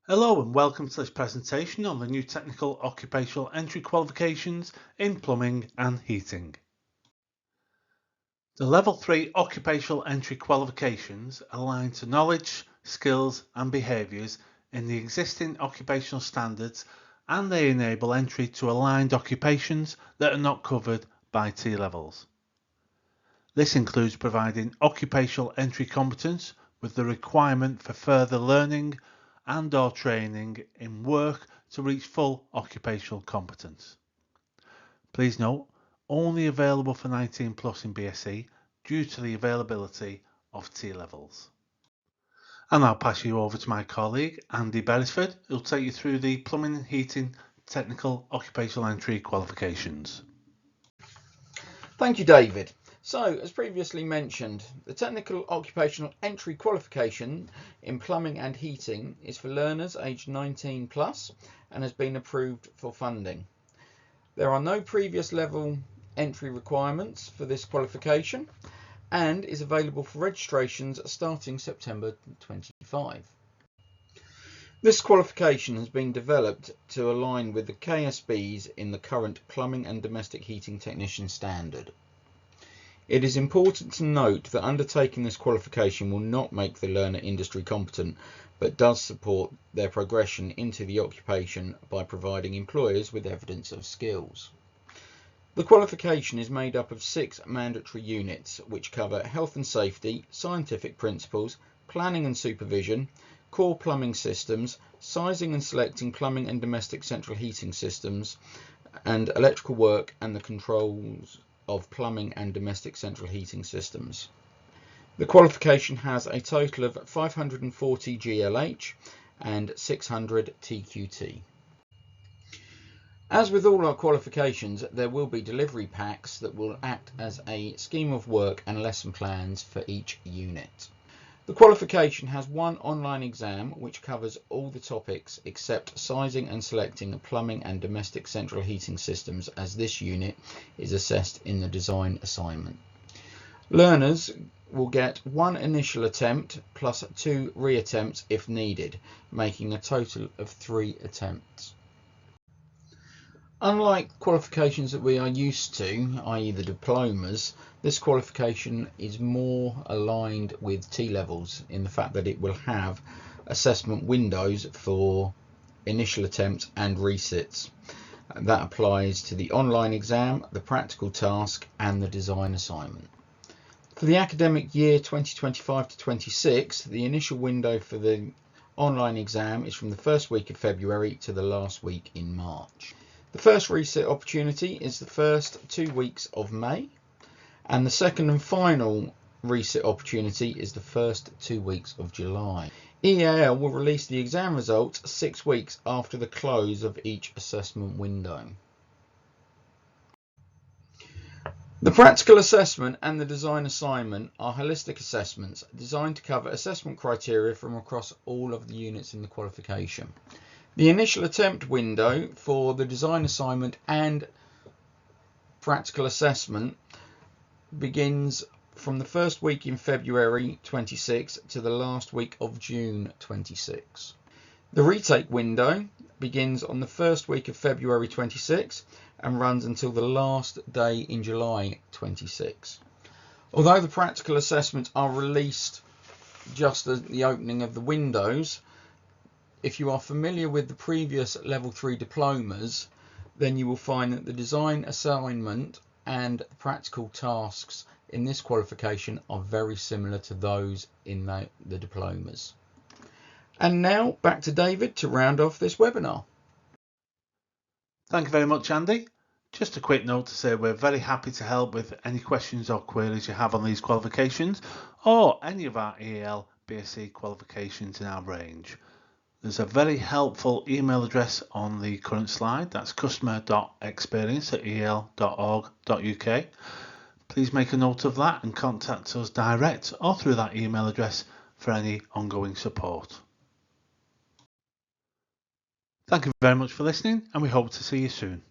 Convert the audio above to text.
Hello and welcome to this presentation on the new technical occupational entry qualifications in plumbing and heating. The Level 3 occupational entry qualifications align to knowledge, skills and behaviours in the existing occupational standards, and they enable entry to aligned occupations that are not covered by T-levels. This includes providing occupational entry competence with the requirement for further learning and/or training in work to reach full occupational competence. Please note, only available for 19 plus in BSc due to the availability of T-levels. And I'll pass you over to my colleague Andy Beresford, who'll take you through the plumbing and heating technical occupational entry qualifications. Thank you, David. So, as previously mentioned, the Technical Occupational Entry Qualification in Plumbing and Heating is for learners aged 19 plus and has been approved for funding. There are no previous level entry requirements for this qualification and is available for registrations starting September 25. This qualification has been developed to align with the KSBs in the current Plumbing and Domestic Heating Technician Standard. It is important to note that undertaking this qualification will not make the learner industry competent, but does support their progression into the occupation by providing employers with evidence of skills. The qualification is made up of 6 mandatory units, which cover health and safety, scientific principles, planning and supervision, core plumbing systems, sizing and selecting plumbing and domestic central heating systems, and electrical work and the controls of plumbing and domestic central heating systems. The qualification has a total of 540 GLH and 600 TQT. As with all our qualifications, there will be delivery packs that will act as a scheme of work and lesson plans for each unit. The qualification has one online exam which covers all the topics except sizing and selecting plumbing and domestic central heating systems, as this unit is assessed in the design assignment. Learners will get 1 initial attempt plus 2 reattempts if needed, making a total of 3 attempts. Unlike qualifications that we are used to, i.e. the diplomas, this qualification is more aligned with T-levels in the fact that it will have assessment windows for initial attempts and resits. That applies to the online exam, the practical task and the design assignment. For the academic year 2025 to 26, the initial window for the online exam is from the first week of February to the last week in March. The first resit opportunity is the first 2 weeks of May, and the second and final resit opportunity is the first 2 weeks of July. EAL will release the exam results 6 weeks after the close of each assessment window. The practical assessment and the design assignment are holistic assessments designed to cover assessment criteria from across all of the units in the qualification. The initial attempt window for the design assignment and practical assessment begins from the first week in February 26 to the last week of June 26. The retake window begins on the first week of February 26 and runs until the last day in July 26. Although the practical assessments are released just at the opening of the windows, if you are familiar with the previous level 3 diplomas, then you will find that the design assignment and practical tasks in this qualification are very similar to those in the diplomas. And now back to David to round off this webinar. Thank you very much, Andy. Just a quick note to say we're very happy to help with any questions or queries you have on these qualifications or any of our EAL BSc qualifications in our range. There's a very helpful email address on the current slide. That's customer.experience@eal.org.uk. Please make a note of that and contact us direct or through that email address for any ongoing support. Thank you very much for listening, and we hope to see you soon.